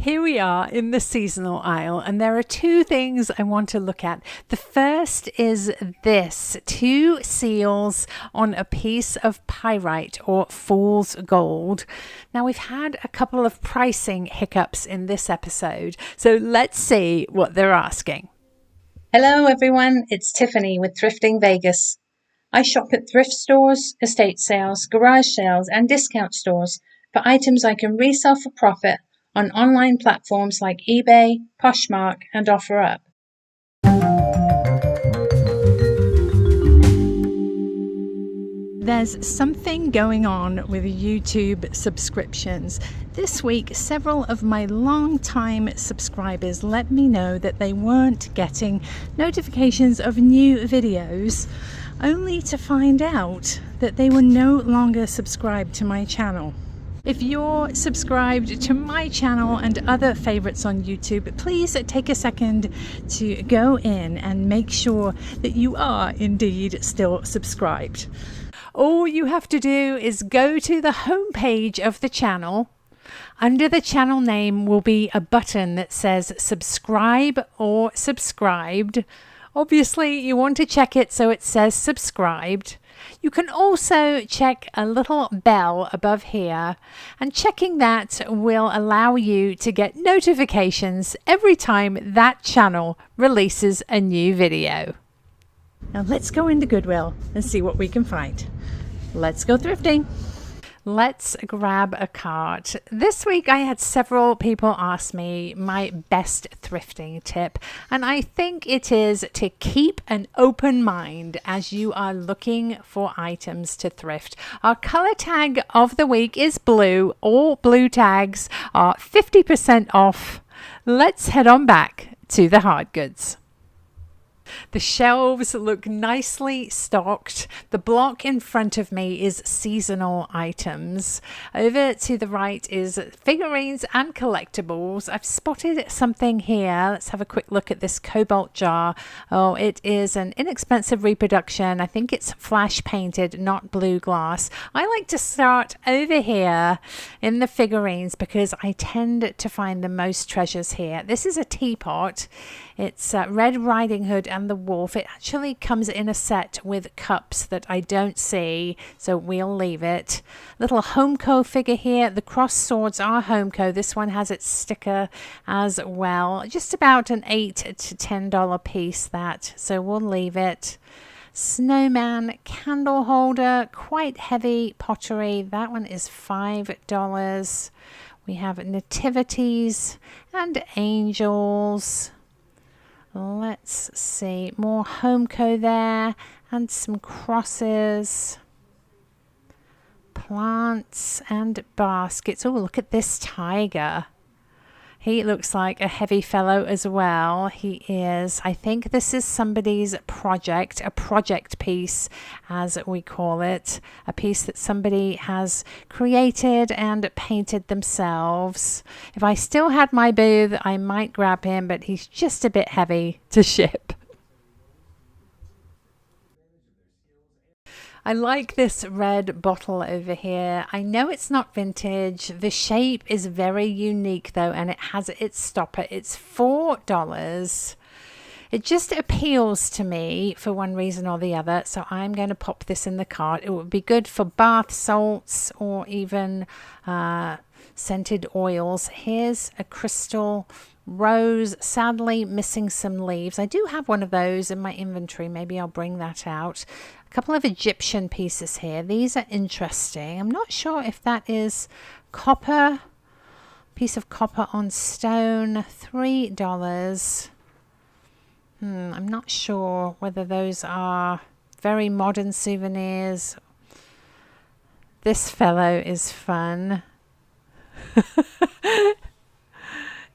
Here we are in the seasonal aisle, and there are two things I want to look at. The first is this, 2 seals on a piece of pyrite or fool's gold. Now, we've had a couple of pricing hiccups in this episode, so let's see what they're asking. Hello everyone, it's Tiffany with Thrifting Vegas. I shop at thrift stores, estate sales, garage sales, and discount stores for items I can resell for profit on online platforms like eBay, Poshmark, and OfferUp. There's something going on with YouTube subscriptions. This week, several of my long-time subscribers let me know that they weren't getting notifications of new videos, only to find out that they were no longer subscribed to my channel. If you're subscribed to my channel and other favorites on YouTube, please take a second to go in and make sure that you are indeed still subscribed. All you have to do is go to the home page of the channel. Under the channel name will be a button that says subscribe or subscribed. Obviously, you want to check it so it says subscribed. You can also check a little bell above here, and checking that will allow you to get notifications every time that channel releases a new video. Now let's go into Goodwill and see what we can find. Let's go thrifting. Let's grab a cart. This week I had several people ask me my best thrifting tip, and I think it is to keep an open mind as you are looking for items to thrift. Our color tag of the week is blue. All blue tags are 50% off. Let's head on back to the hard goods. The shelves look nicely stocked. The block in front of me is seasonal items. Over to the right is figurines and collectibles. I've spotted something here. Let's have a quick look at this cobalt jar. Oh, it is an inexpensive reproduction. I think it's flash painted, not blue glass. I like to start over here in the figurines because I tend to find the most treasures here. This is a teapot. It's Red Riding Hood and the Wolf. It actually comes in a set with cups that I don't see, so we'll leave it. Little Homeco figure here. The cross swords are Homeco. This one has its sticker as well. Just about an $8 to $10 piece, that, so we'll leave it. Snowman candle holder, quite heavy pottery. That one is $5. We have nativities and angels. Let's see, more Homeco there, and some crosses, plants and baskets. Oh, look at this tiger. He looks like a heavy fellow as well. He is. I think this is somebody's project, a project piece, as we call it. A piece that somebody has created and painted themselves. If I still had my booth, I might grab him, but he's just a bit heavy to ship. I like this red bottle over here. I know it's not vintage. The shape is very unique though, and it has its stopper. It's $4. It just appeals to me for one reason or the other, so I'm going to pop this in the cart. It would be good for bath salts or even scented oils. Here's a crystal rose, sadly missing some leaves. I do have one of those in my inventory. Maybe I'll bring that out. A couple of Egyptian pieces here. These are interesting. I'm not sure if that is copper. Piece of copper on stone, $3. I'm not sure whether those are very modern souvenirs. This fellow is fun.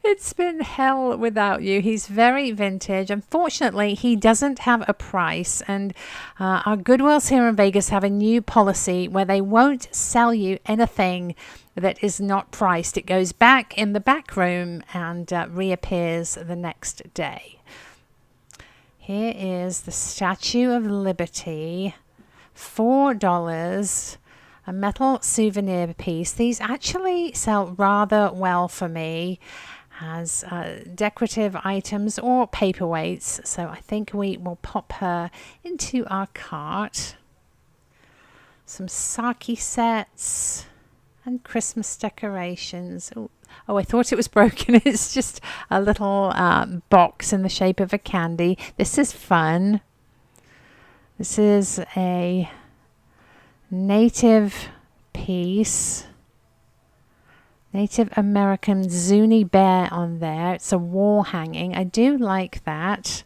It's been hell without you. He's very vintage. Unfortunately, he doesn't have a price, and our Goodwills here in Vegas have a new policy where they won't sell you anything that is not priced. It goes back in the back room and reappears the next day. Here is the Statue of Liberty, $4. A metal souvenir piece. These actually sell rather well for me. as decorative items or paperweights. So I think we will pop her into our cart. Some sake sets and Christmas decorations. Oh, I thought it was broken. It's just a little box in the shape of a candy. This is fun. This is a native piece. Native American Zuni bear on there. It's a wall hanging. I do like that.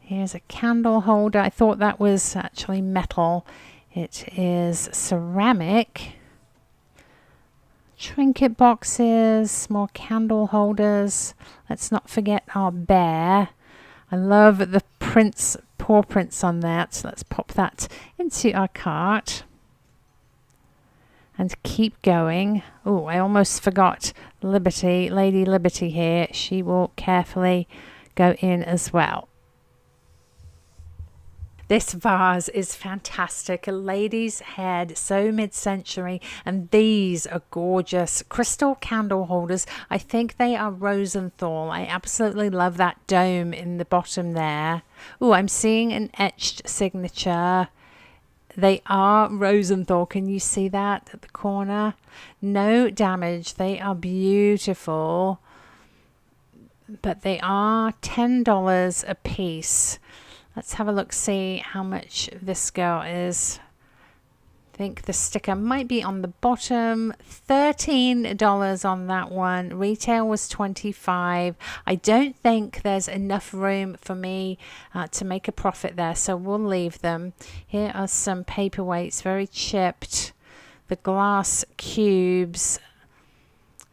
Here's a candle holder. I thought that was actually metal. It is ceramic. Trinket boxes, more candle holders. Let's not forget our bear. I love the prints, paw prints on that. So let's pop that into our cart and keep going. Oh, I almost forgot Liberty, Lady Liberty here. She will carefully go in as well. This vase is fantastic, a lady's head, so mid-century, and these are gorgeous crystal candle holders. I think they are Rosenthal. I absolutely love that dome in the bottom there. Oh, I'm seeing an etched signature. They are Rosenthal. Can you see that at the corner? No damage. They are beautiful, but they are $10 a piece. Let's have a look, see how much this girl is. I think the sticker might be on the bottom. $13 on that one. Retail was $25. I don't think there's enough room for me to make a profit there, so we'll leave them. Here are some paperweights, very chipped. The glass cubes,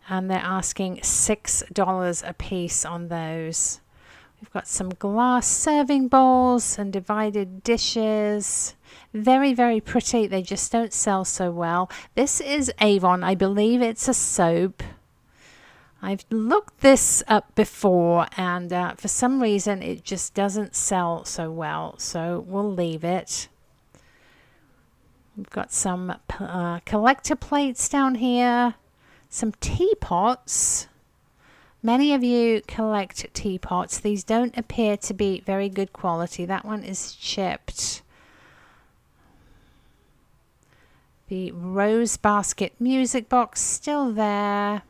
and they're asking $6 a piece on those. We've got some glass serving bowls and divided dishes. Very, very pretty. They just don't sell so well. This is Avon. I believe it's a soap. I've looked this up before, and for some reason it just doesn't sell so well. So we'll leave it. We've got some collector plates down here. Some teapots. Many of you collect teapots. These don't appear to be very good quality. That one is chipped. The rose basket music box still there.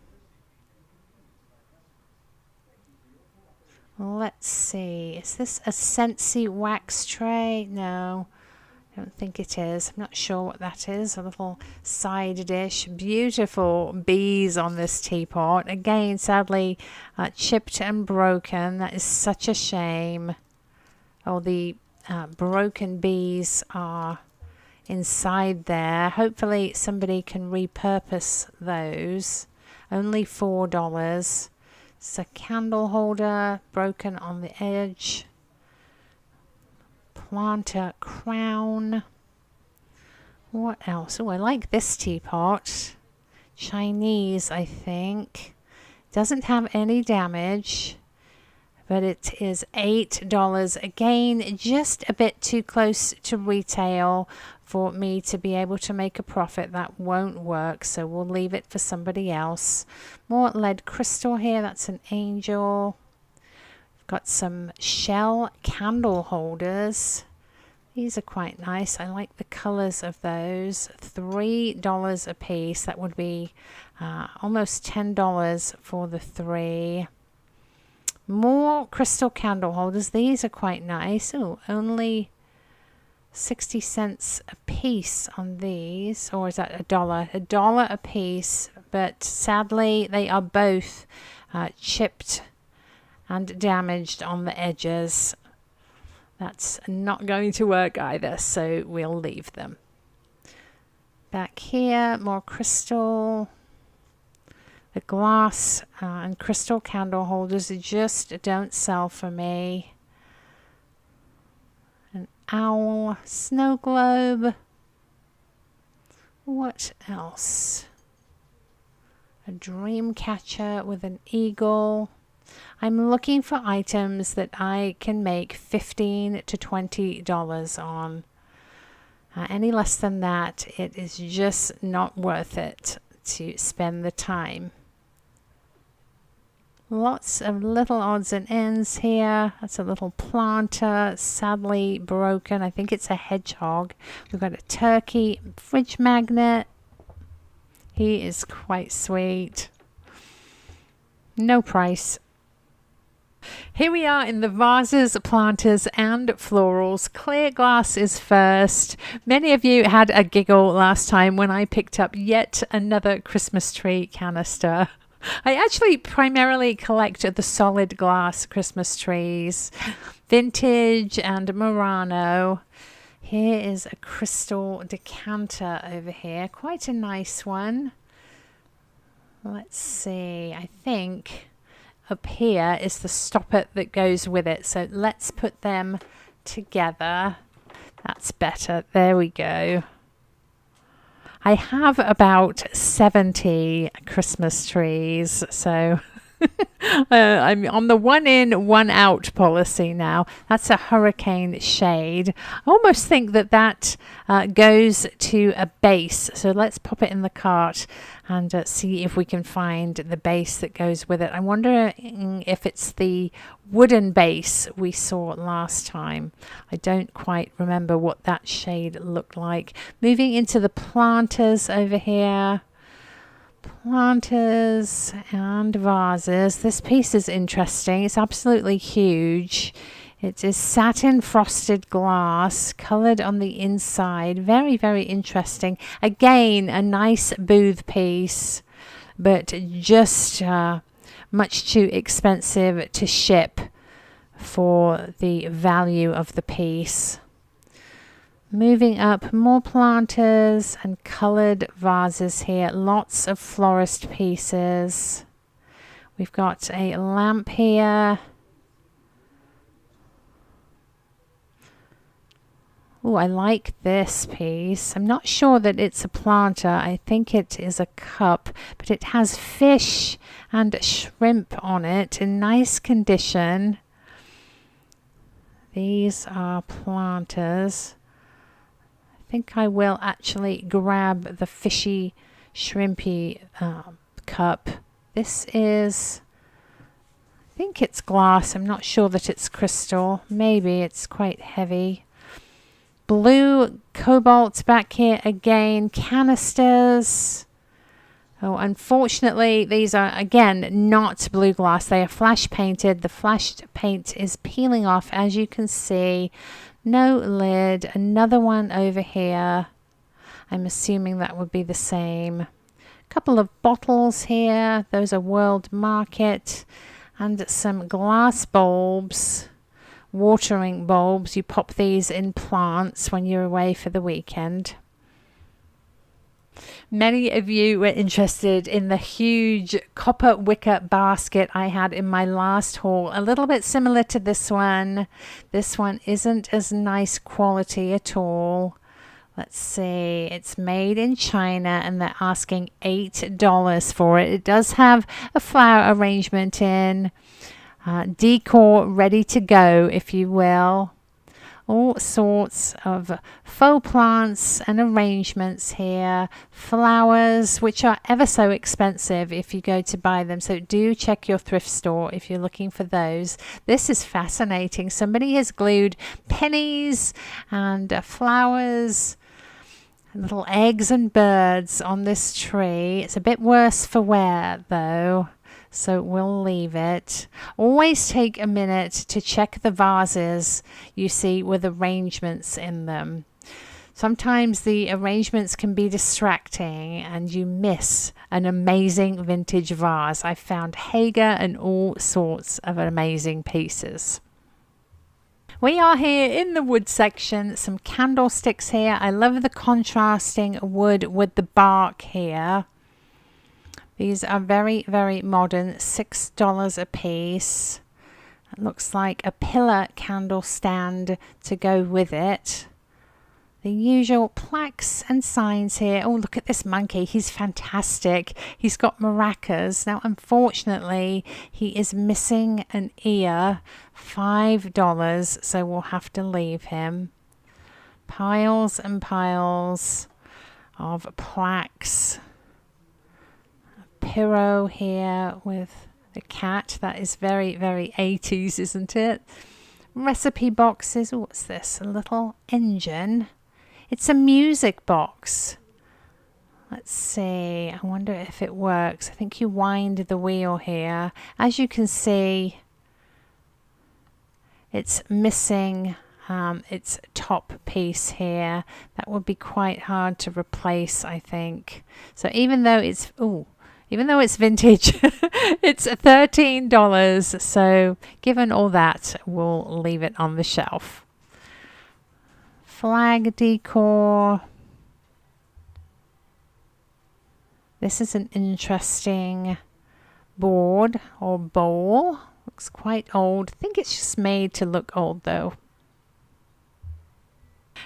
Let's see. Is this a Scentsy wax tray? No. I don't think it is. I'm not sure what that is. A little side dish. Beautiful bees on this teapot. Again, sadly, chipped and broken. That is such a shame. Oh, the broken bees are inside there. Hopefully somebody can repurpose those. Only $4. It's a candle holder broken on the edge. Planter crown. What else? Oh, I like this teapot. Chinese, I think. Doesn't have any damage, but it is $8. Again, just a bit too close to retail for me to be able to make a profit. That won't work, so we'll leave it for somebody else. More lead crystal here. That's an angel. Got some shell candle holders. These are quite nice. I like the colors of those. $3 a piece. That would be almost $10 for the 3. More crystal candle holders. These are quite nice. Oh, only 60 cents a piece on these. Or is that $1? $1 a piece. But sadly, they are both chipped and damaged on the edges. That's not going to work either, so we'll leave them. Back here, more crystal. The glass and crystal candle holders just don't sell for me. An owl, snow globe. What else? A dream catcher with an eagle. I'm looking for items that I can make $15 to $20 on. Any less than that, it is just not worth it to spend the time. Lots of little odds and ends here. That's a little planter, sadly broken. I think it's a hedgehog. We've got a turkey fridge magnet. He is quite sweet. No price. Here we are in the vases, planters and florals. Clear glass is first. Many of you had a giggle last time when I picked up yet another Christmas tree canister. I actually primarily collect the solid glass Christmas trees, vintage and Murano. Here is a crystal decanter over here, quite a nice one. Let's see, I think up here is the stopper that goes with it. So let's put them together. That's better. There we go. I have about 70 Christmas trees, so I'm on the one in, one out policy now. That's a hurricane shade. I almost think that goes to a base. So let's pop it in the cart and see if we can find the base that goes with it. I'm wondering if it's the wooden base we saw last time. I don't quite remember what that shade looked like. Moving into the planters over here. Planters and vases. This piece is interesting. It's absolutely huge. It is satin frosted glass, coloured on the inside. Very, very interesting. Again, a nice booth piece, but just much too expensive to ship for the value of the piece. Moving up, more planters and coloured vases here. Lots of florist pieces. We've got a lamp here. Oh, I like this piece. I'm not sure that it's a planter. I think it is a cup, but it has fish and shrimp on it in nice condition. These are planters. I think I will actually grab the fishy, shrimpy cup. This is, I think it's glass. I'm not sure that it's crystal. Maybe it's quite heavy. Blue cobalt back here again. Canisters. Oh, unfortunately, these are, again, not blue glass. They are flash painted. The flashed paint is peeling off, as you can see. No lid. Another one over here. I'm assuming that would be the same. A couple of bottles here. Those are World Market. And some glass bulbs. Watering bulbs. You pop these in plants when you're away for the weekend. Many of you were interested in the huge copper wicker basket I had in my last haul. A little bit similar to this one. This one isn't as nice quality at all. Let's see. It's made in China and they're asking $8 for it. It does have a flower arrangement in. Decor ready to go, if you will. All sorts of faux plants and arrangements here. Flowers, which are ever so expensive if you go to buy them. So do check your thrift store if you're looking for those. This is fascinating. Somebody has glued pennies and flowers, little eggs and birds on this tree. It's a bit worse for wear though, so we'll leave it. Always take a minute to check the vases you see with arrangements in them. Sometimes the arrangements can be distracting and you miss an amazing vintage vase. I found Hager and all sorts of amazing pieces. We are here in the wood section. Some candlesticks here. I love the contrasting wood with the bark here. These are very, very modern, $6 a piece. It looks like a pillar candle stand to go with it. The usual plaques and signs here. Oh, look at this monkey. He's fantastic. He's got maracas. Now, unfortunately, he is missing an ear. $5, so we'll have to leave him. Piles and piles of plaques. Piro here with The cat, that is very, very 80s, isn't it? Recipe boxes. Oh, what's this? A little engine. It's a music box. Let's see. I wonder if it works. I think you wind the wheel here. As you can see, it's missing its top piece here. That would be quite hard to replace, I think. So even though it's vintage, it's $13. So given all that, we'll leave it on the shelf. Flag decor. This is an interesting board or bowl. Looks quite old. I think it's just made to look old though.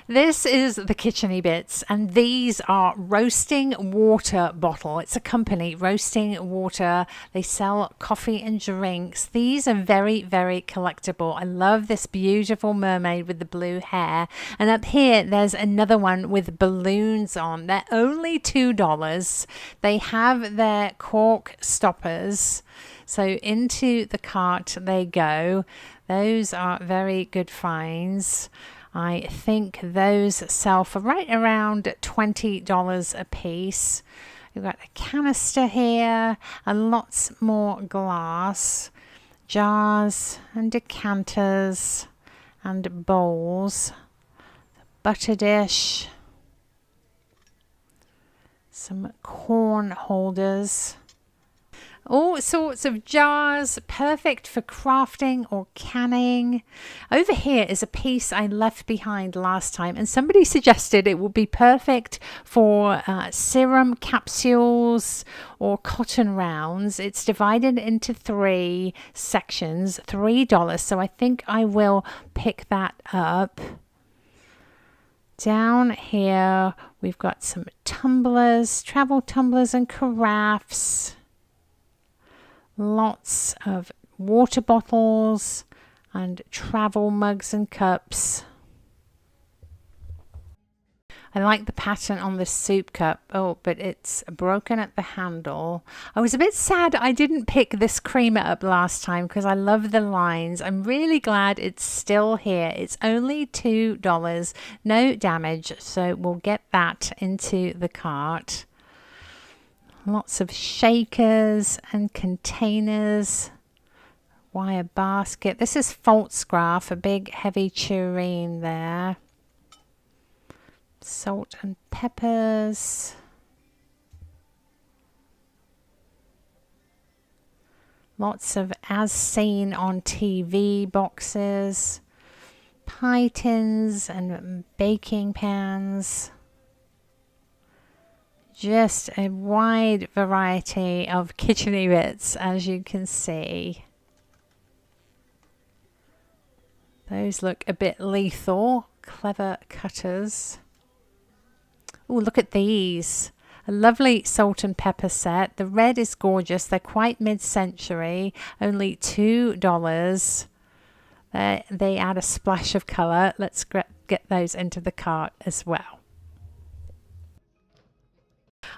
This is the Kitcheny Bits, and these are Roasting Water bottle. It's a company, Roasting Water. They sell coffee and drinks. These are very, very collectible. I love this beautiful mermaid with the blue hair. And up here, there's another one with balloons on. They're only $2. They have their cork stoppers. So into the cart they go. Those are very good finds. I think those sell for right around $20 a piece. We've got a canister here and lots more glass, jars and decanters and bowls, butter dish, some corn holders. All sorts of jars, perfect for crafting or canning. Over here is a piece I left behind last time, and somebody suggested it would be perfect for serum capsules or cotton rounds. It's divided into 3 sections, $3, so I think I will pick that up. Down here, we've got some tumblers, travel tumblers and carafes. Lots of water bottles and travel mugs and cups. I like the pattern on this soup cup. Oh, but it's broken at the handle. I was a bit sad I didn't pick this creamer up last time because I love the lines. I'm really glad it's still here. It's only $2, no damage, so we'll get that into the cart. Lots of shakers and containers, wire basket. This is Falstaff, a big heavy tureen there. Salt and peppers. Lots of as seen on TV boxes. Pie tins and baking pans. Just a wide variety of Kitcheny Bits, as you can see. Those look a bit lethal. Clever cutters. Oh, look at these. A lovely salt and pepper set. The red is gorgeous. They're quite mid-century. Only $2. They add a splash of colour. Let's get those into the cart as well.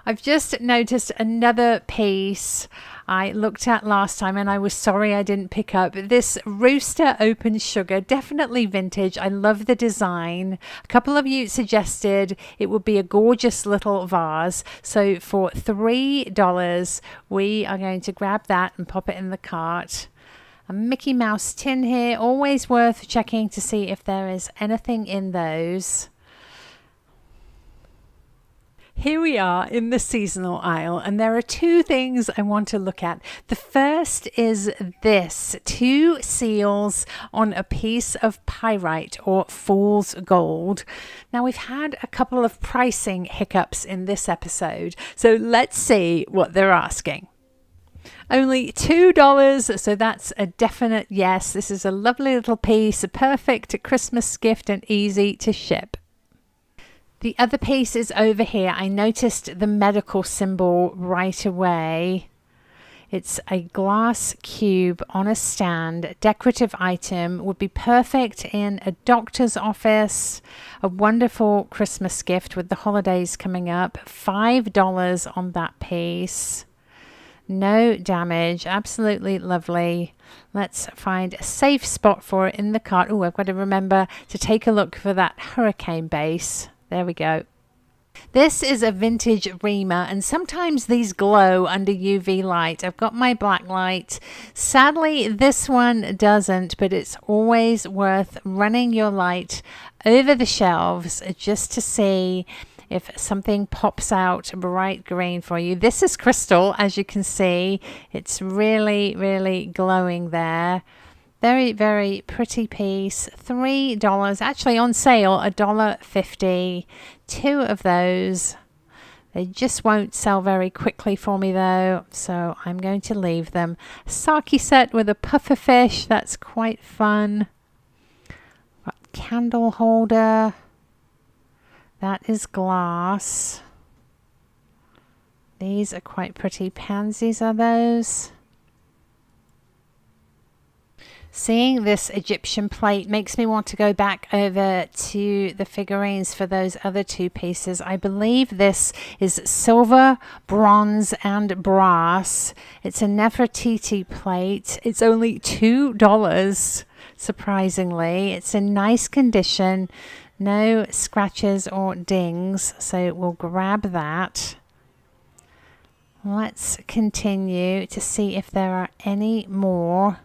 I've just noticed another piece I looked at last time and I was sorry I didn't pick up. This Rooster Open Sugar, definitely vintage. I love the design. A couple of you suggested it would be a gorgeous little vase. So for $3, we are going to grab that and pop it in the cart. A Mickey Mouse tin here, always worth checking to see if there is anything in those. Here we are in the seasonal aisle, and there are 2 things I want to look at. The first is this, 2 seals on a piece of pyrite or fool's gold. Now, we've had a couple of pricing hiccups in this episode, so let's see what they're asking. Only $2, so that's a definite yes. This is a lovely little piece, a perfect Christmas gift and easy to ship. The other piece is over here. I noticed the medical symbol right away. It's a glass cube on a stand, decorative item, would be perfect in a doctor's office, a wonderful Christmas gift with the holidays coming up. $5 on that piece. No damage. Absolutely lovely. Let's find a safe spot for it in the cart. Oh, I've got to remember to take a look for that hurricane base. There we go. This is a vintage reamer, and sometimes these glow under UV light. I've got my black light. Sadly, this one doesn't, but it's always worth running your light over the shelves just to see if something pops out bright green for you. This is crystal, as you can see. It's really, really glowing there. Very, very pretty piece. $3, actually on sale, $1.50. 2 of those. They just won't sell very quickly for me though, so I'm going to leave them. Sake set with a puffer fish. That's quite fun. Got candle holder. That is glass. These are quite pretty. Pansies are those. Seeing this Egyptian plate makes me want to go back over to the figurines for those other 2 pieces. I believe this is silver, bronze, and brass. It's a Nefertiti plate. It's only $2, surprisingly. It's in nice condition. No scratches or dings, so we'll grab that. Let's continue to see if there are any more.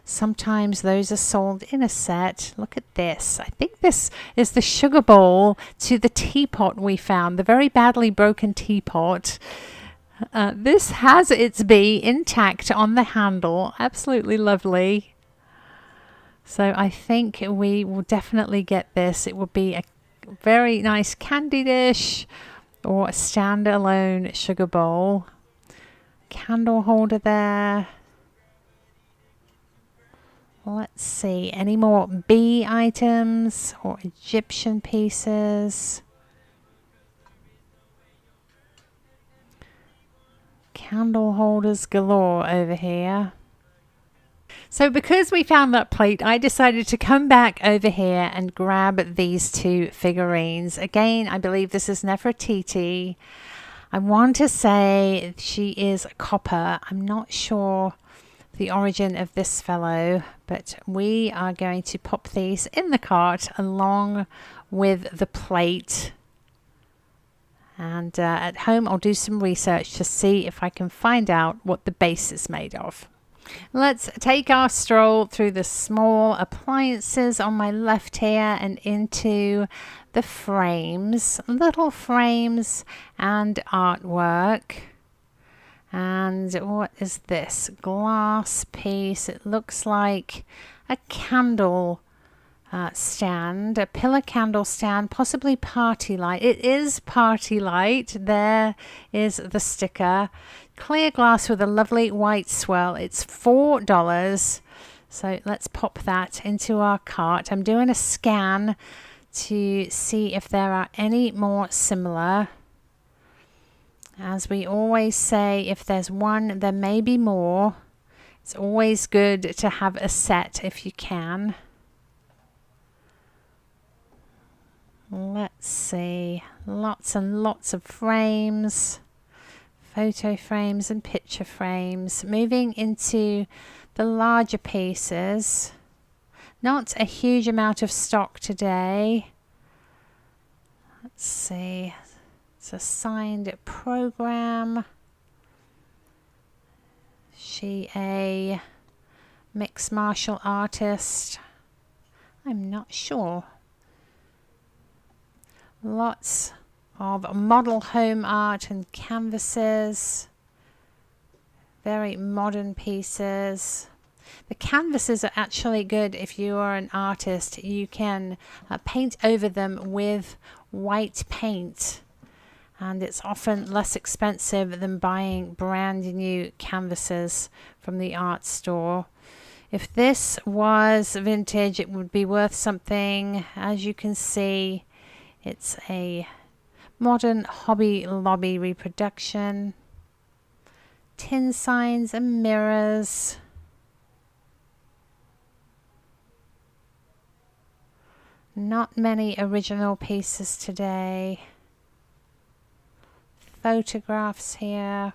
Sometimes those are sold in a set. Look at this. I think this is the sugar bowl to the teapot we found, the very badly broken teapot. This has its bee intact on the handle. Absolutely lovely. So I think we will definitely get this. It will be a very nice candy dish or a standalone sugar bowl. Candle holder there. Let's see, any more bee items or Egyptian pieces? Candle holders galore over here. So because we found that plate, I decided to come back over here and grab these 2 figurines. Again, I believe this is Nefertiti. I want to say she is copper. I'm not sure the origin of this fellow, but we are going to pop these in the cart along with the plate. And at home I'll do some research to see if I can find out what the base is made of. Let's take our stroll through the small appliances on my left here and into the frames, little frames and artwork. And what is this? Glass piece. It looks like a candle stand, a pillar candle stand, possibly party light. It is party light. There is the sticker. Clear glass with a lovely white swirl. It's $4. So let's pop that into our cart. I'm doing a scan to see if there are any more similar. As we always say, if there's one, there may be more. It's always good to have a set if you can. Let's see. Lots and lots of frames. Photo frames and picture frames. Moving into the larger pieces. Not a huge amount of stock today. Let's see. It's a signed program. She a mixed martial artist? I'm not sure. Lots of model home art and canvases. Very modern pieces. The canvases are actually good if you are an artist. You can paint over them with white paint. And it's often less expensive than buying brand new canvases from the art store. If this was vintage, it would be worth something. As you can see, it's a modern Hobby Lobby reproduction. Tin signs and mirrors. Not many original pieces today. Photographs here.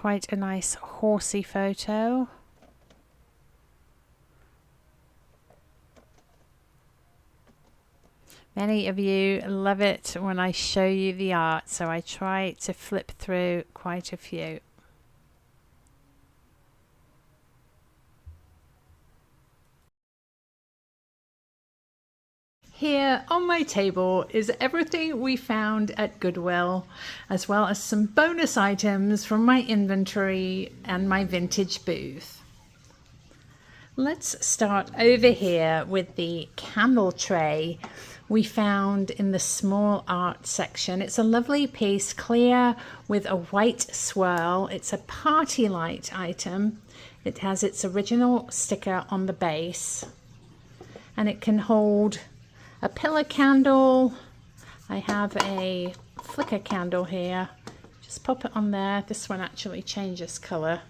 Quite a nice horsey photo. Many of you love it when I show you the art, so I try to flip through quite a few. Here on my table is everything we found at Goodwill, as well as some bonus items from my inventory and my vintage booth. Let's start over here with the candle tray we found in the small art section. It's a lovely piece, clear with a white swirl. It's a party light item. It has its original sticker on the base, and it can hold a pillar candle. I have a flicker candle here. Just pop it on there. This one actually changes color.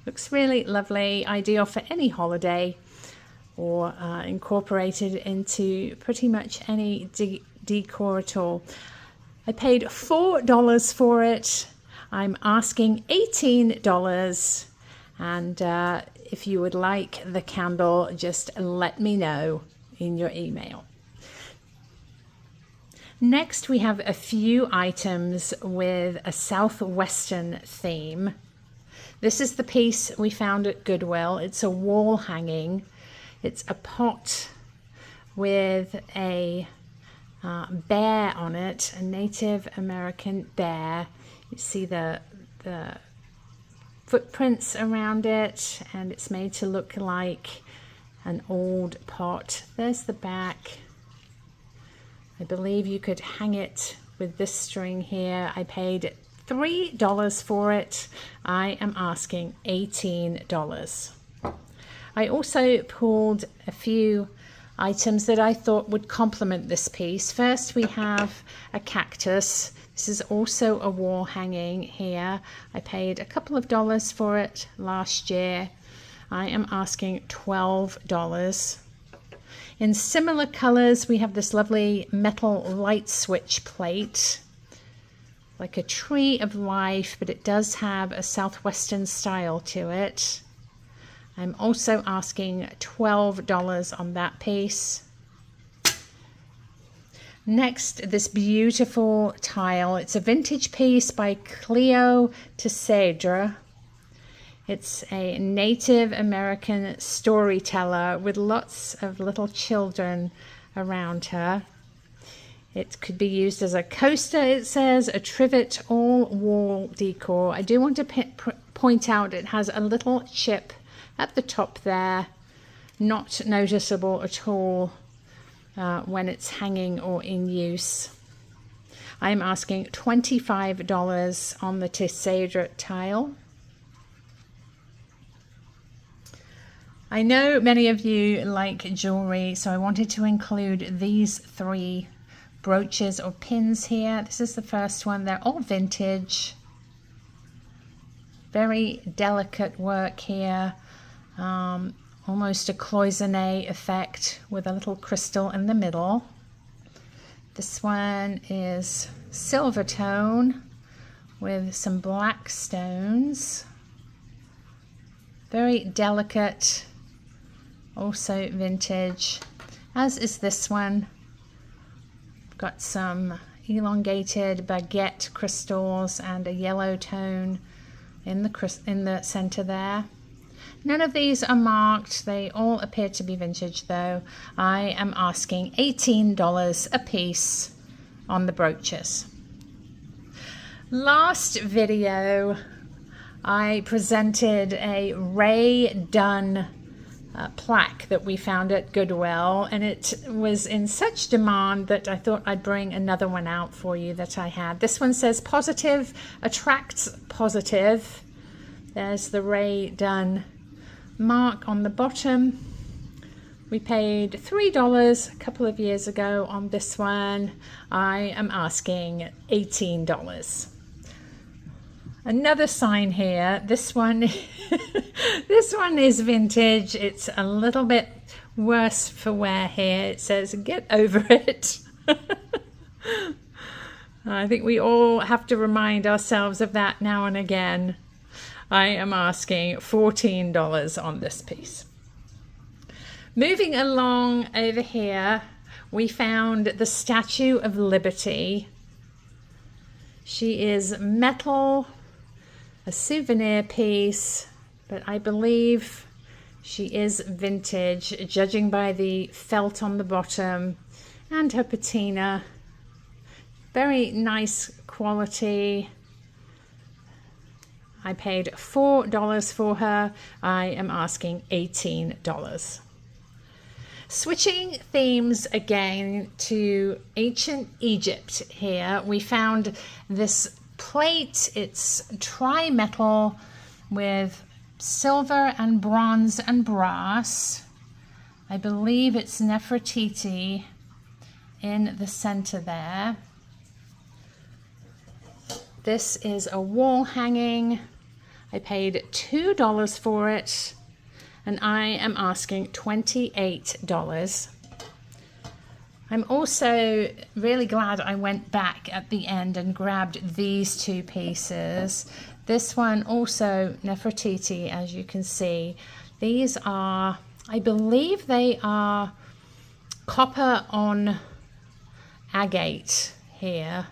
Looks really lovely, ideal for any holiday, or incorporated into pretty much any decor at all. I paid $4 for it. I'm asking $18, and if you would like the candle, just let me know in your email. Next, we have a few items with a southwestern theme. This is the piece we found at Goodwill. It's a wall hanging. It's a pot with a bear on it, a Native American bear. You see the footprints around it, and it's made to look like an old pot. There's the back. I believe you could hang it with this string here. I paid $3 for it. I am asking $18. I also pulled a few items that I thought would complement this piece. First, we have a cactus. This is also a wall hanging here. I paid a couple of dollars for it last year. I am asking $12. In similar colors, we have this lovely metal light switch plate, like a tree of life, but it does have a southwestern style to it. I'm also asking $12 on that piece. Next, this beautiful tile. It's a vintage piece by Cleo Teixeira. It's a Native American storyteller with lots of little children around her. It could be used as a coaster, it says, a trivet all wall decor. I do want to point out it has a little chip at the top there, not noticeable at all when it's hanging or in use. I'm asking $25 on the Teixeira tile. I know many of you like jewelry, so I wanted to include these three brooches or pins here. This is the first one. They're all vintage. Very delicate work here. Almost a cloisonne effect with a little crystal in the middle. This one is silver tone with some black stones. Very delicate, also vintage, as is this one. Got some elongated baguette crystals and a yellow tone in the center there. None of these are marked. They all appear to be vintage though. I am asking $18 a piece on the brooches. Last video, I presented a Ray Dunn plaque that we found at Goodwill, and it was in such demand that I thought I'd bring another one out for you that I had. This one says positive attracts positive. There's the Ray Dunn mark on the bottom. We paid $3 a couple of years ago on this one. I am asking $18. Another sign here. This one this one is vintage. It's a little bit worse for wear here. It says get over it. I think we all have to remind ourselves of that now and again. I am asking $14 on this piece. Moving along over here, we found the Statue of Liberty. She is metal, a souvenir piece, but I believe she is vintage, judging by the felt on the bottom and her patina. Very nice quality. I paid $4 for her. I am asking $18. Switching themes again to ancient Egypt here, we found this plate. It's tri-metal with silver and bronze and brass. I believe it's Nefertiti in the center there. This is a wall hanging. I paid $2 for it, and I am asking $28. I'm also really glad I went back at the end and grabbed these two pieces. This one also Nefertiti, as you can see. These are, I believe they are copper on agate here.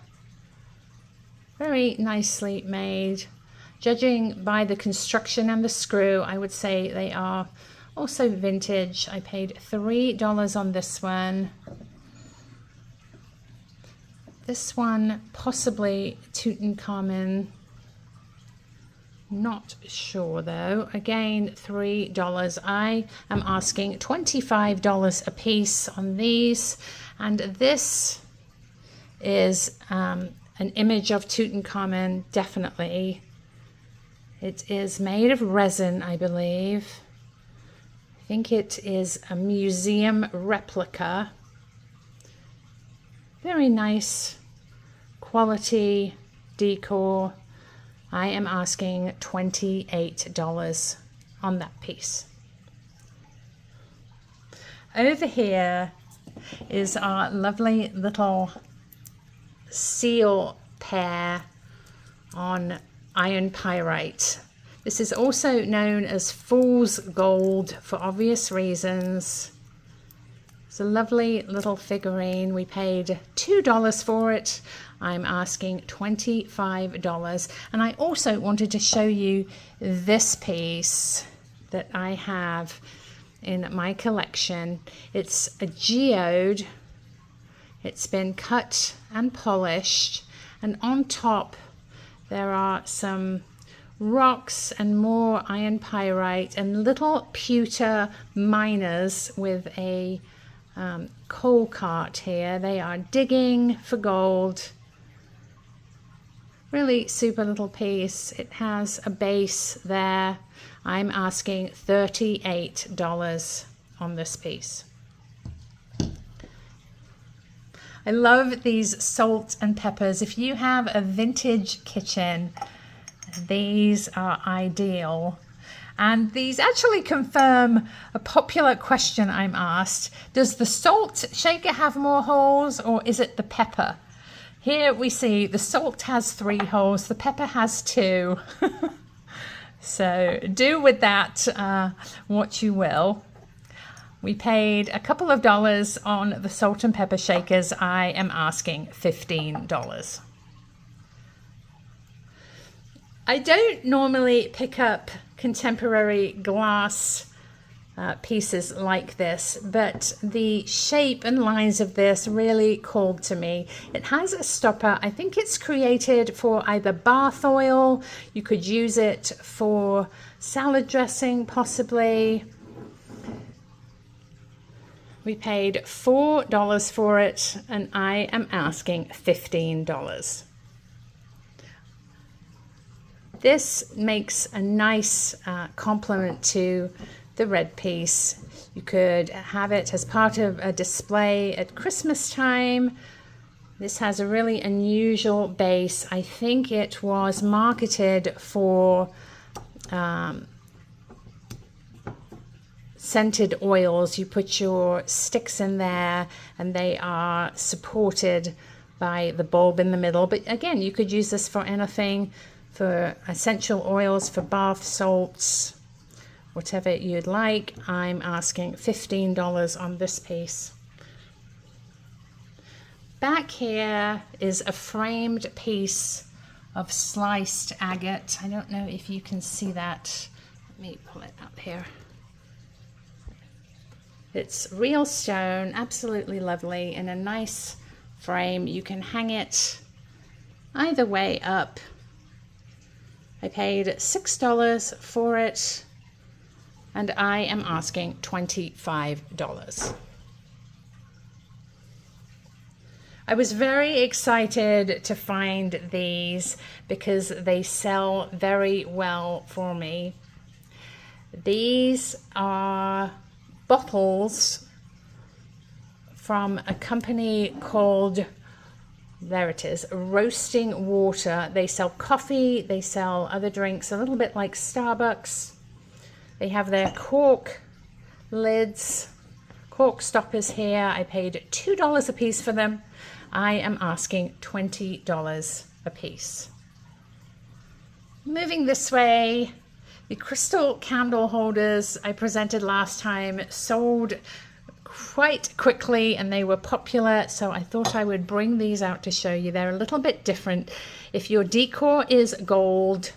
Very nicely made. Judging by the construction and the screw, I would say they are also vintage. I paid $3 on this one. This one, possibly Tutankhamun. Not sure though. Again, $3. I am asking $25 a piece on these. And this is an image of Tutankhamun, definitely. It is made of resin, I believe. I think it is a museum replica. Very nice quality decor. I am asking $28 on that piece. Over here is our lovely little seal pair on iron pyrite. This is also known as fool's gold for obvious reasons. It's a lovely little figurine. We paid $2 for it. I'm asking $25. And I also wanted to show you this piece that I have in my collection. It's a geode. It's been cut and polished, and on top there are some rocks and more iron pyrite and little pewter miners with a coal cart here. They are digging for gold. Really super little piece. It has a base there. I'm asking $38 on this piece. I love these salt and peppers. If you have a vintage kitchen, these are ideal. And these actually confirm a popular question I'm asked. Does the salt shaker have more holes, or is it the pepper? Here we see the salt has 3 holes, the pepper has 2. So do with that what you will. We paid a couple of dollars on the salt and pepper shakers. I am asking $15. I don't normally pick up contemporary glass pieces like this, but the shape and lines of this really called to me. It has a stopper. I think it's created for either bath oil. You could use it for salad dressing, possibly. We paid $4 for it, and I am asking $15. This makes a nice complement to the red piece. You could have it as part of a display at Christmas time. This has a really unusual base. I think it was marketed for scented oils. You put your sticks in there and they are supported by the bulb in the middle. But again, you could use this for anything, for essential oils, for bath salts, whatever you'd like. I'm asking $15 on this piece. Back here is a framed piece of sliced agate. I don't know if you can see that. Let me pull it up here. It's real stone, absolutely lovely, in a nice frame. You can hang it either way up. I paid $6 for it, and I am asking $25. I was very excited to find these because they sell very well for me. These are bottles from a company called, there it is, Roasting Water. They sell coffee, they sell other drinks, a little bit like Starbucks. They have their cork lids, cork stoppers here. I paid $2 a piece for them. I am asking $20 a piece. Moving this way, the crystal candle holders I presented last time sold quite quickly and they were popular, so I thought I would bring these out to show you. They're a little bit different. If your decor is gold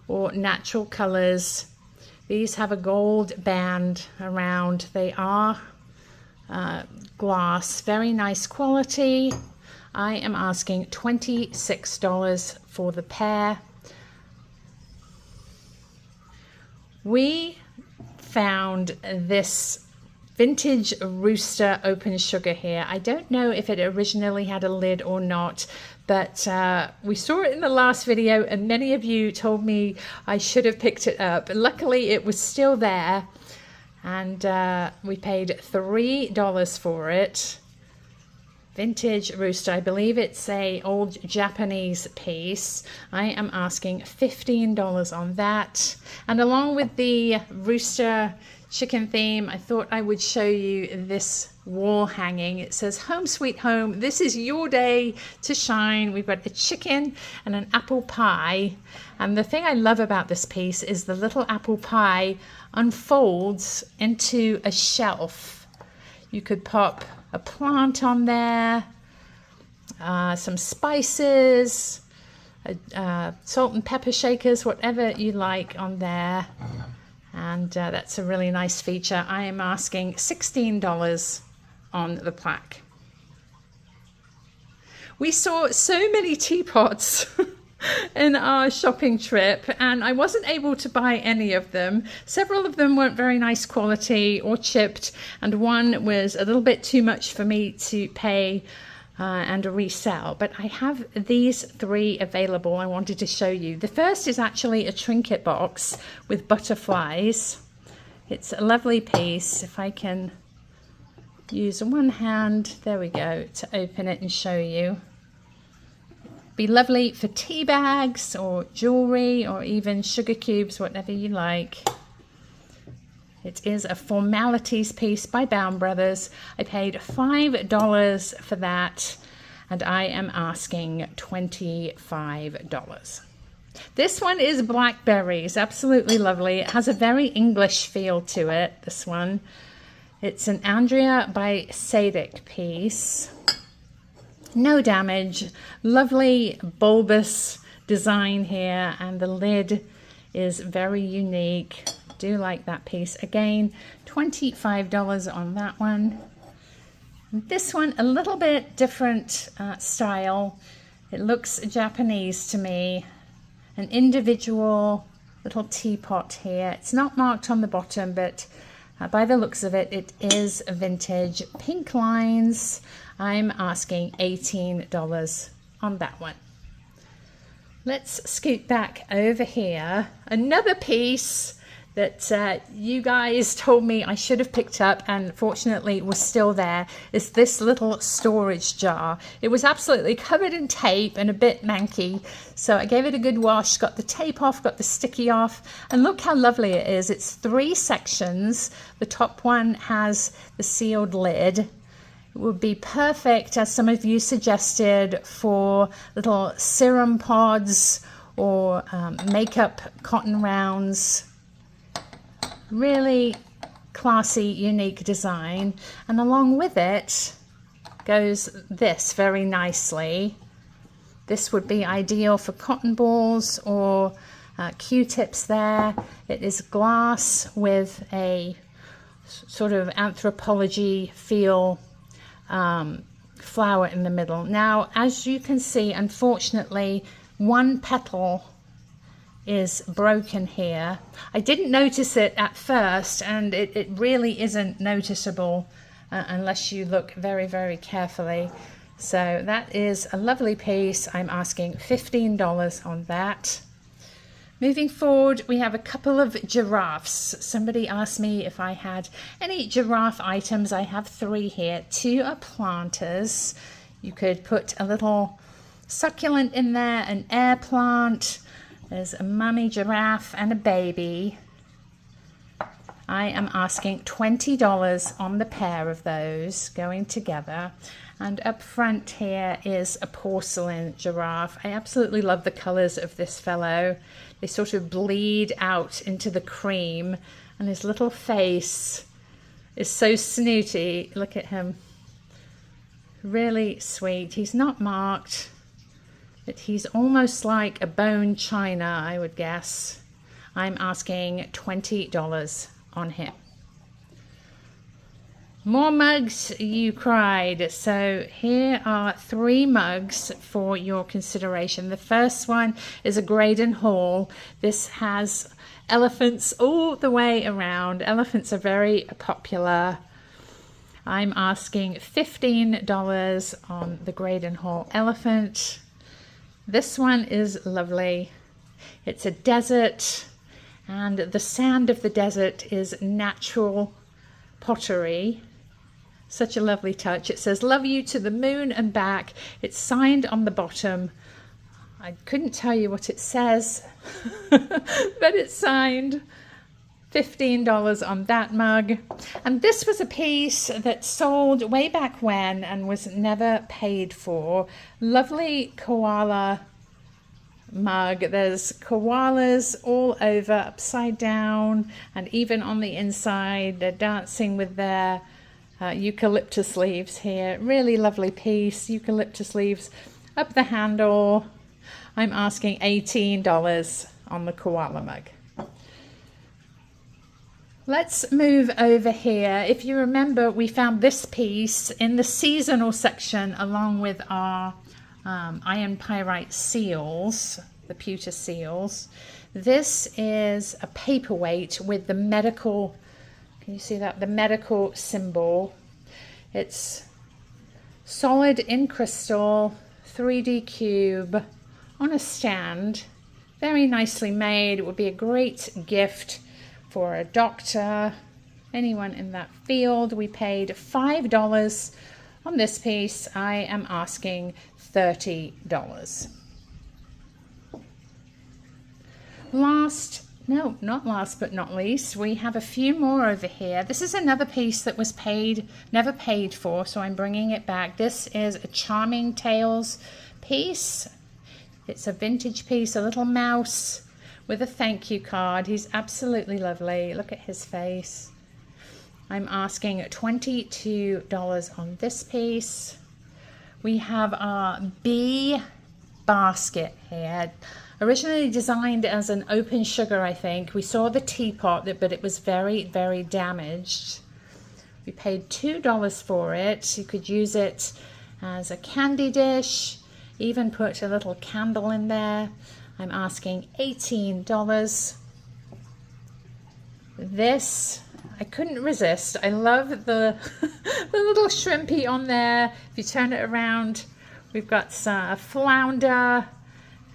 or natural colors, these have a gold band around. They are glass, very nice quality. I am asking $26 for the pair. We found this vintage rooster open sugar here. I don't know if it originally had a lid or not, but we saw it in the last video and many of you told me I should have picked it up. Luckily it was still there, and we paid $3 for it. Vintage rooster, I believe it's a old Japanese piece. I am asking $15 on that. And along with the rooster chicken theme, I thought I would show you this wall hanging. It says home sweet home, this is your day to shine. We've got a chicken and an apple pie, and the thing I love about this piece is the little apple pie unfolds into a shelf. You could pop a plant on there, some spices, salt and pepper shakers, whatever you like on there. And that's a really nice feature. I am asking $16 on the plaque. We saw so many teapots in our shopping trip, and I wasn't able to buy any of them. Several of them weren't very nice quality or chipped, and one was a little bit too much for me to pay and resell. But I have these three available I wanted to show you. The first is actually a trinket box with butterflies. It's a lovely piece. If I can use one hand, there we go, to open it and show you. Be lovely for tea bags or jewelry or even sugar cubes, whatever you like. It is a formalities piece by Baum Brothers. I paid $5 for that, and I am asking $25. This one is blackberries, absolutely lovely. It has a very English feel to it, this one. It's an Andrea by Sadik piece. No damage, lovely bulbous design here, and the lid is very unique. Do like that piece. Again, $25 on that one. This one, a little bit different style. It looks Japanese to me. An individual little teapot here. It's not marked on the bottom, but by the looks of it, it is vintage. Pink lines. I'm asking $18 on that one. Let's scoot back over here. Another piece that you guys told me I should have picked up, and fortunately was still there, is this little storage jar. It was absolutely covered in tape and a bit manky, so I gave it a good wash, got the tape off, got the sticky off, and look how lovely it is. It's 3 sections. The top one has the sealed lid. It would be perfect, as some of you suggested, for little serum pods or makeup cotton rounds. Really classy, unique design. And along with it goes this very nicely. This would be ideal for cotton balls or Q-tips there. It is glass with a sort of anthropology feel flower in the middle. Now, as you can see, unfortunately, one petal is broken here. I didn't notice it at first, and it really isn't noticeable unless you look very, very carefully. So that is a lovely piece. I'm asking $15 on that. Moving forward, we have a couple of giraffes. Somebody asked me if I had any giraffe items. I have 3 here. 2 are planters. You could put a little succulent in there, an air plant. There's a mummy giraffe and a baby. I am asking $20 on the pair of those going together. And up front here is a porcelain giraffe. I absolutely love the colors of this fellow. They sort of bleed out into the cream, and his little face is so snooty. Look at him. Really sweet. He's not marked, but he's almost like a bone china, I would guess. I'm asking $20 on him. More mugs, you cried. So here are 3 mugs for your consideration. The first one is a Graydon Hall. This has elephants all the way around. Elephants are very popular. I'm asking $15 on the Graydon Hall elephant. This one is lovely. It's a desert, and the sand of the desert is natural pottery. Such a lovely touch. It says, "Love you to the moon and back." It's signed on the bottom. I couldn't tell you what it says, but it's signed. $15 on that mug. And this was a piece that sold way back when and was never paid for. Lovely koala mug. There's koalas all over, upside down, and even on the inside. They're dancing with their eucalyptus leaves here. Really lovely piece. Eucalyptus leaves up the handle. I'm asking $18 on the koala mug. Let's move over here. If you remember, we found this piece in the seasonal section along with our iron pyrite seals, the pewter seals. This is a paperweight with the medical, can you see that? The medical symbol. It's solid in crystal, 3D cube on a stand. Very nicely made. It would be a great gift for a doctor, anyone in that field. We paid $5 on this piece. I am asking $30. Not last but not least, we have a few more over here. This is another piece that was never paid for, so I'm bringing it back. This is a Charming Tales piece. It's a vintage piece, a little mouse with a thank you card. He's absolutely lovely. Look at his face. I'm asking $22 on this piece. We have our bee basket here. Originally designed as an open sugar, I think. We saw the teapot, but it was very, very damaged. We paid $2 for it. You could use it as a candy dish, even put a little candle in there. I'm asking $18. This, I couldn't resist. I love the, the little shrimpy on there. If you turn it around, we've got some flounder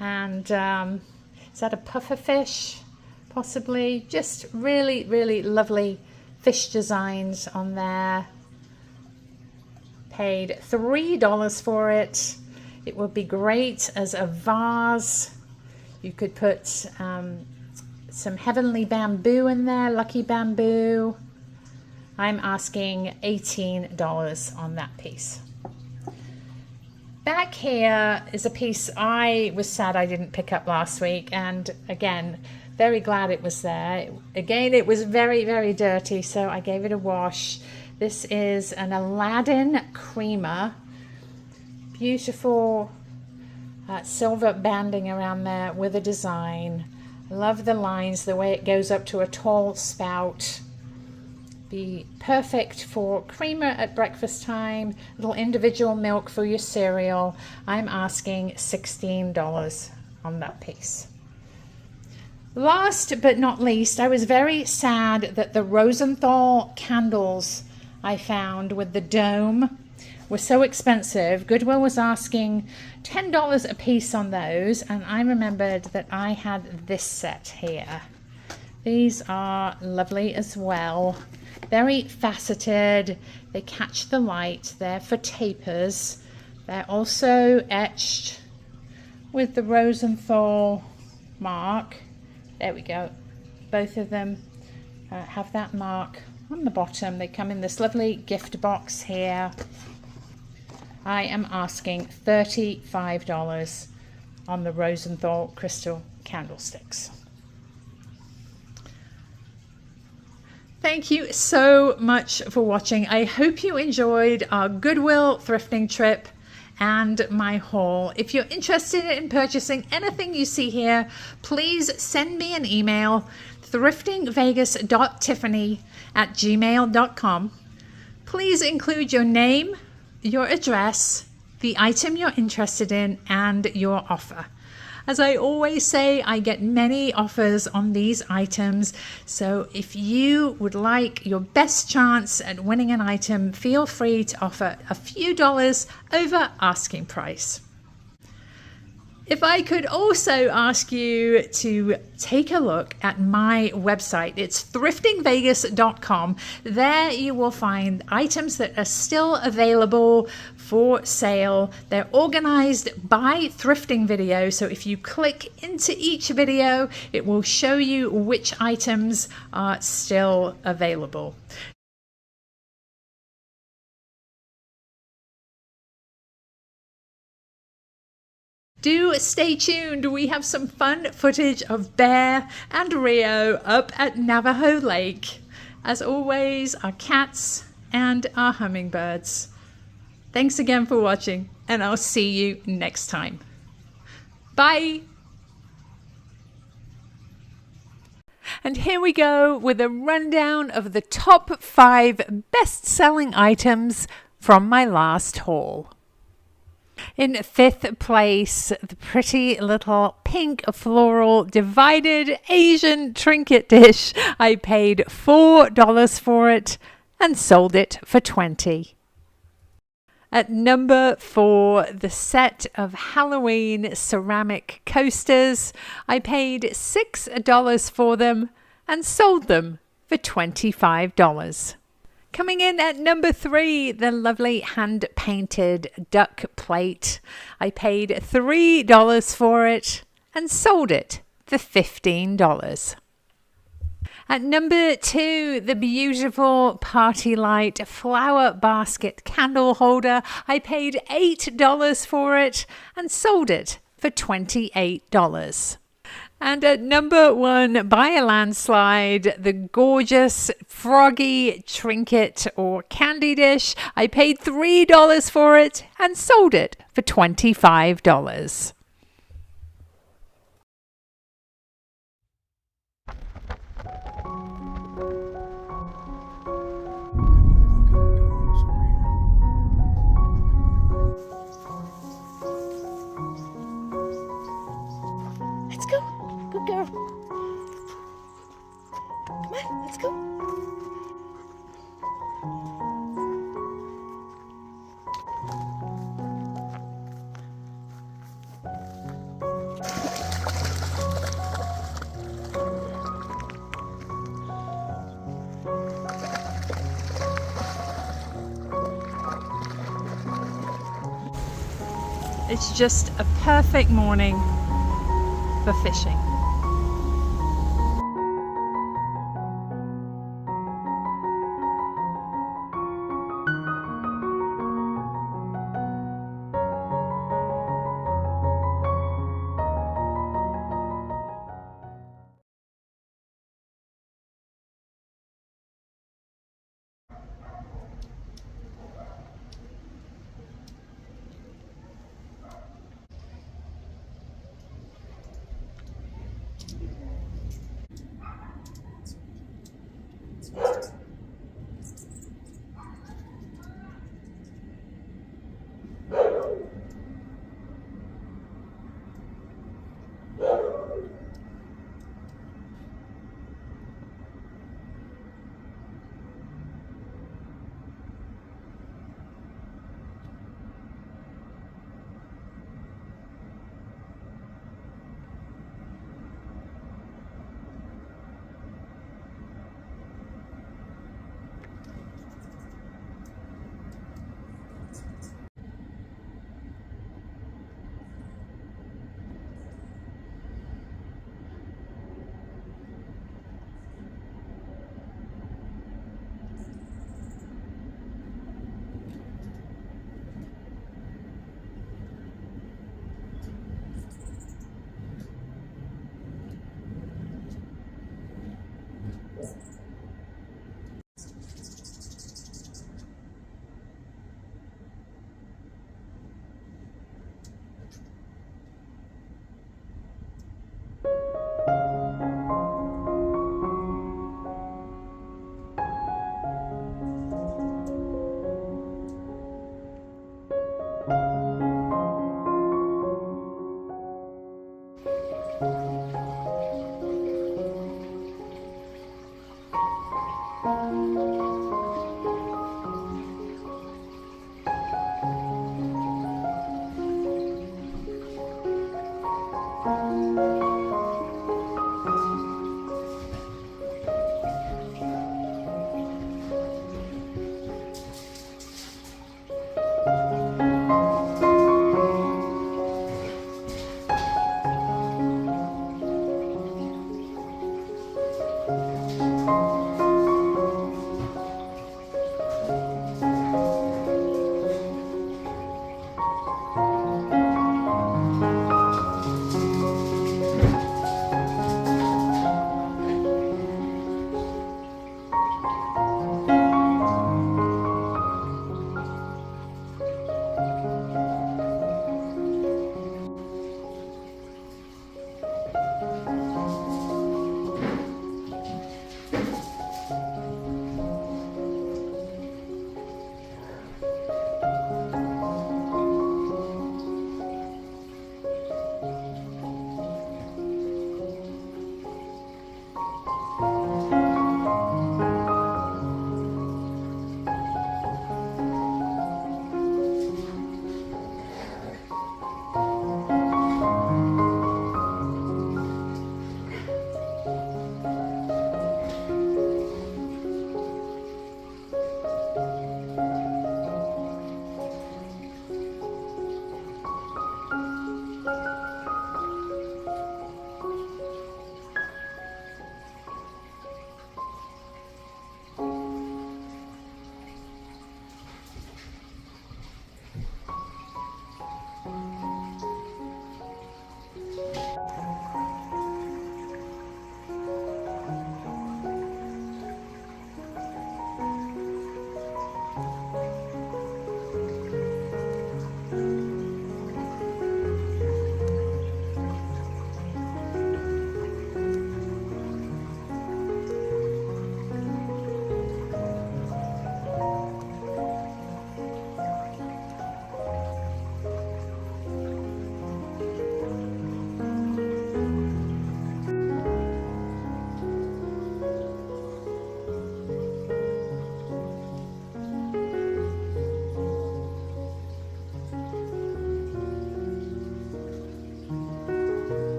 and is that a puffer fish? Possibly. Just really, really lovely fish designs on there. Paid $3 for it. It would be great as a vase. You could put some heavenly bamboo in there, lucky bamboo. I'm asking $18 on that piece. Back here is a piece I was sad I didn't pick up last week, and again, very glad it was there. Again, it was very, very dirty, so I gave it a wash. This is an Aladdin creamer. Beautiful silver banding around there with a design. Love the lines, the way it goes up to a tall spout. Be perfect for creamer at breakfast time, little individual milk for your cereal. I'm asking $16 on that piece. Last but not least, I was very sad that the Rosenthal candles I found with the dome were so expensive. Goodwill was asking $10 a piece on those, and I remembered that I had this set here. These are lovely as well. Very faceted. They catch the light. They're for tapers. They're also etched with the Rosenthal mark. There we go. Both of them have that mark on the bottom. They come in this lovely gift box here. I am asking $35 on the Rosenthal crystal candlesticks. Thank you so much for watching. I hope you enjoyed our Goodwill thrifting trip and my haul. If you're interested in purchasing anything you see here, please send me an email, thriftingvegas.tiffany@gmail.com. Please include your name, your address, the item you're interested in, and your offer. As I always say, I get many offers on these items, so if you would like your best chance at winning an item, feel free to offer a few dollars over asking price. If I could also ask you to take a look at my website, it's thriftingvegas.com. There you will find items that are still available for sale. They're organized by thrifting video, so if you click into each video, it will show you which items are still available. Do stay tuned. We have some fun footage of Bear and Rio up at Navajo Lake. As always, our cats and our hummingbirds. Thanks again for watching, and I'll see you next time. Bye. And here we go with a rundown of the top 5 best-selling items from my last haul. In 5th place, the pretty little pink floral divided Asian trinket dish. I paid $4 for it and sold it for $20. At number 4, the set of Halloween ceramic coasters. I paid $6 for them and sold them for $25. Coming in at number 3, the lovely hand-painted duck plate. I paid $3 for it and sold it for $15. At number 2, the beautiful Party Light flower basket candle holder. I paid $8 for it and sold it for $28. And at number 1, by a landslide, the gorgeous froggy trinket or candy dish. I paid $3 for it and sold it for $25. Let's go. Good girl. Come on, let's go. It's just a perfect morning for fishing.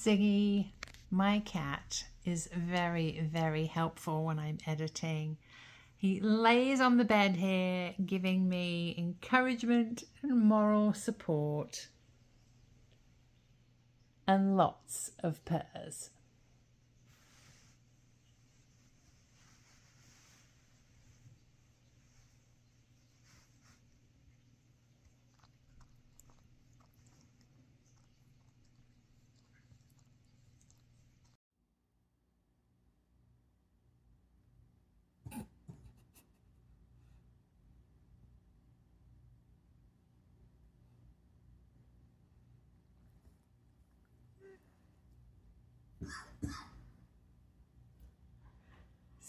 Ziggy, my cat, is very, very helpful when I'm editing. He lays on the bed here, giving me encouragement and moral support, and lots of purrs.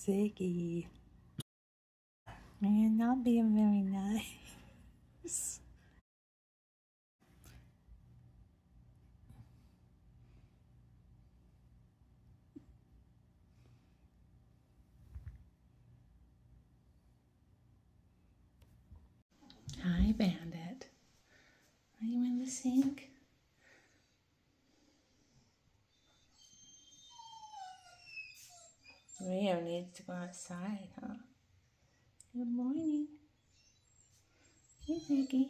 Ziggy, you're not being very nice. Hi, Bandit. Are you in the sink? Rio needs to go outside, huh? Good morning. Hey, Ziggy.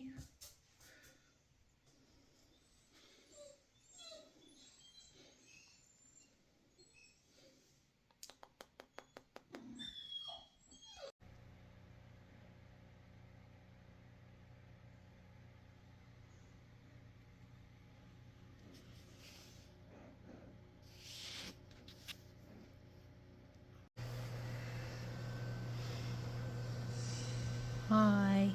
Hi.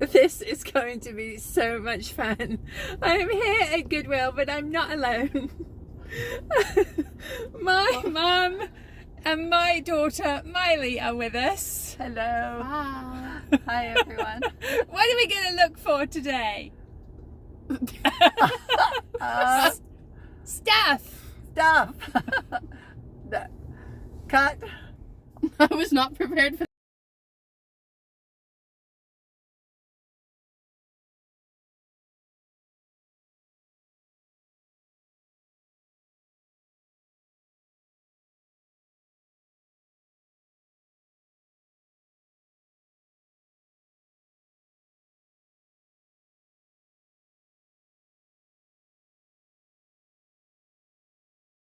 This is going to be so much fun. I am here at Goodwill, but I'm not alone. My mum and my daughter Miley are with us. Hello. Hi. Hi, everyone. What are we going to look for today? Stuff. Stuff. Cut. I was not prepared for